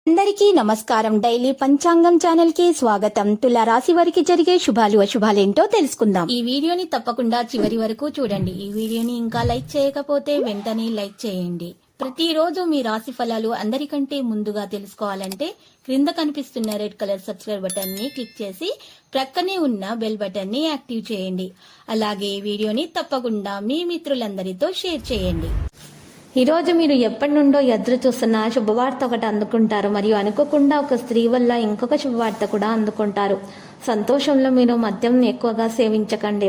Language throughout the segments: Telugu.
అందరికీ నమస్కారం. డైలీ పంచాంగం ఛానల్ కి స్వాగతం. తుల రాశి వారికి జరిగే శుభాలు అశుభాలేంటో తెలుసుకుందాం. ఈ వీడియోని తప్పకుండా చివరి వరకు చూడండి. ఈ వీడియోని ఇంకా లైక్ చేయకపోతే వెంటనే లైక్ చేయండి. ప్రతిరోజు మీ రాశి ఫలాలు అందరికంటే ముందుగా తెలుసుకోవాలంటే క్రింద కనిపిస్తున్న రెడ్ కలర్ సబ్స్క్రైబ్ బటన్ ని క్లిక్ చేసి ప్రక్కనే ఉన్న బెల్ బటన్ ని యాక్టివ్ చేయండి. అలాగే వీడియోని తప్పకుండా మీ మిత్రులందరితో షేర్ చేయండి. ఈరోజు మీరు ఎప్పటి నుండో ఎదురు చూస్తున్న శుభవార్త ఒకటి అందుకుంటారు. మరియు అనుకోకుండా ఒక స్త్రీ వల్ల ఇంకొక శుభవార్త కూడా అందుకుంటారు. సంతోషంలో మీరు మద్యం ఎక్కువగా సేవించకండి,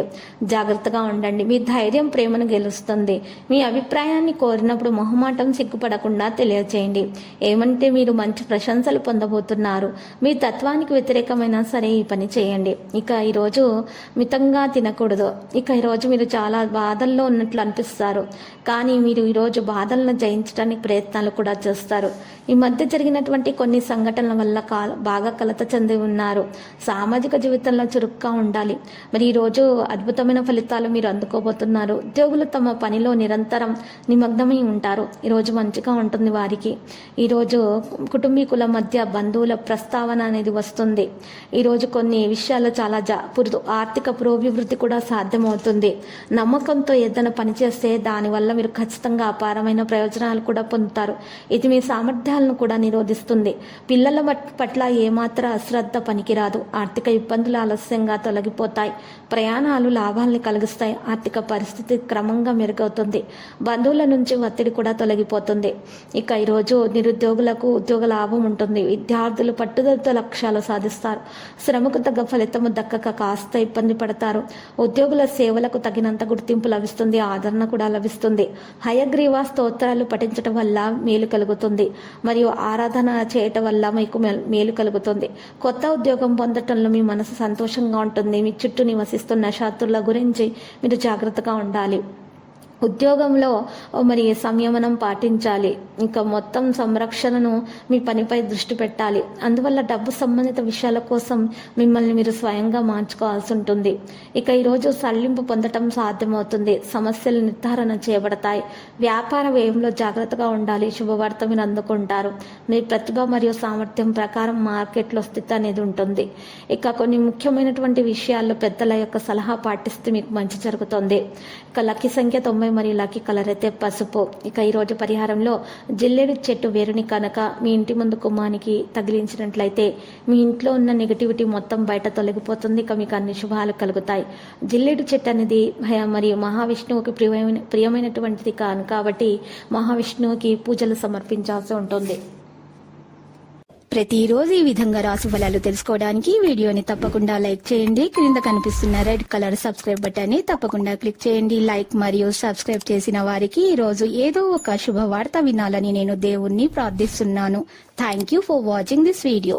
జాగ్రత్తగా ఉండండి. మీ ధైర్యం ప్రేమను గెలుస్తుంది. మీ అభిప్రాయాన్ని కోరినప్పుడు మొహమాటం సిగ్గుపడకుండా తెలియచేయండి. ఏమంటే మీరు మంచి ప్రశంసలు పొందబోతున్నారు. మీ తత్వానికి వ్యతిరేకమైనా సరే ఈ పని చేయండి. ఇక ఈరోజు మితంగా తినకూడదు. ఇక ఈరోజు మీరు చాలా బాధల్లో ఉన్నట్లు అనిపిస్తారు, కానీ మీరు ఈరోజు బాధలను జయించడానికి ప్రయత్నాలు కూడా చేస్తారు. ఈ మధ్య జరిగినటువంటి కొన్ని సంఘటనల వల్ల బాగా కలత చెంది ఉన్నారు. సామాజిక జీవితంలో చురుగ్గా ఉండాలి. మరి ఈరోజు అద్భుతమైన ఫలితాలు మీరు అందుకోబోతున్నారు. ఉద్యోగులు తమ పనిలో నిరంతరం నిమగ్నమై ఉంటారు. ఈరోజు మంచిగా ఉంటుంది వారికి. ఈరోజు కుటుంబీకుల మధ్య బంధువుల ప్రస్తావన అనేది వస్తుంది. ఈరోజు కొన్ని విషయాలు చాలా ఆర్థిక పురోభివృద్ధి కూడా సాధ్యమవుతుంది. నమ్మకంతో ఏదైనా పనిచేస్తే దానివల్ల మీరు ఖచ్చితంగా అపారమైన ప్రయోజనాలు కూడా పొందుతారు. ఇది మీ సామర్థ్యాలను కూడా నిరోధిస్తుంది. పిల్లల పట్ల ఏమాత్ర అశ్రద్ధ పనికిరాదు. ఆర్థిక ఇబ్బందులు ఆలస్యంగా తొలగిపోతాయి. ప్రయాణాలు లాభాలను కలిగిస్తాయి. ఆర్థిక పరిస్థితి క్రమంగా మెరుగవుతుంది. బంధువుల నుంచి ఒత్తిడి కూడా తొలగిపోతుంది. ఇక ఈరోజు నిరుద్యోగులకు ఉద్యోగ లాభం ఉంటుంది. విద్యార్థులు పట్టుదలతో లక్ష్యాలు సాధిస్తారు. శ్రమకు తగ్గ ఫలితము దక్కక కాస్త ఇబ్బంది పడతారు. ఉద్యోగుల సేవలకు తగినంత గుర్తింపు లభిస్తుంది. ఆదరణ కూడా లభిస్తుంది. హయగ్రీవ స్తోత్రాలు పఠించడం వల్ల మేలు కలుగుతుంది. మరియు ఆరాధన చేయటం వల్ల మీకు మేలు కలుగుతుంది. కొత్త ఉద్యోగం పొందటంలో మీ మనసు సంతోషంగా ఉంటుంది. మీ చుట్టూ నివసిస్తున్న శత్రువుల గురించి మీరు జాగ్రత్తగా ఉండాలి. ఉద్యోగంలో మరి సంయమనం పాటించాలి. ఇంకా మొత్తం సంరక్షణను మీ పనిపై దృష్టి పెట్టాలి. అందువల్ల డబ్బు సంబంధిత విషయాల కోసం మిమ్మల్ని మీరు స్వయంగా మార్చుకోవాల్సి ఉంటుంది. ఇక ఈరోజు సడలింపు పొందటం సాధ్యమవుతుంది. సమస్యలు నిర్ధారణ చేయబడతాయి. వ్యాపార వ్యయంలో జాగ్రత్తగా ఉండాలి. శుభవార్త మీరు అందుకుంటారు. మీ ప్రతిభ మరియు సామర్థ్యం ప్రకారం మార్కెట్లో స్థితి అనేది ఉంటుంది. ఇక కొన్ని ముఖ్యమైనటువంటి విషయాల్లో పెద్దల యొక్క సలహా పాటిస్తే మీకు మంచి జరుగుతుంది. ఇక లక్కీ సంఖ్య 90 మరియు లక్కీ కలర్ అయితే పసుపు. ఇక ఈరోజు పరిహారంలో జిల్లేడు చెట్టు వేరుని కనుక మీ ఇంటి ముందు కుమ్మానికి తగిలించినట్లయితే మీ ఇంట్లో ఉన్న నెగటివిటీ మొత్తం బయట తొలగిపోతుంది. ఇక మీకు అన్ని శుభాలు కలుగుతాయి. జిల్లేడు చెట్టు అనేది మరియు మహావిష్ణువుకి ప్రియమైనటువంటిది కాబట్టి మహావిష్ణువుకి పూజలు సమర్పించాల్సి ఉంటుంది. ప్రతిరోజు ఈ విధంగా రాశి ఫలాలు తెలుసుకోవడానికి వీడియోని తప్పకుండా లైక్ చేయండి. క్రింద కనిపిస్తున్న రెడ్ కలర్ సబ్స్క్రైబ్ బటన్ ని తప్పకుండా క్లిక్ చేయండి. లైక్ మరియు సబ్స్క్రైబ్ చేసిన వారికి ఈ రోజు ఏదో ఒక శుభవార్త వినాలని నేను దేవుణ్ణి ప్రార్థిస్తున్నాను. Thank you for watching this video.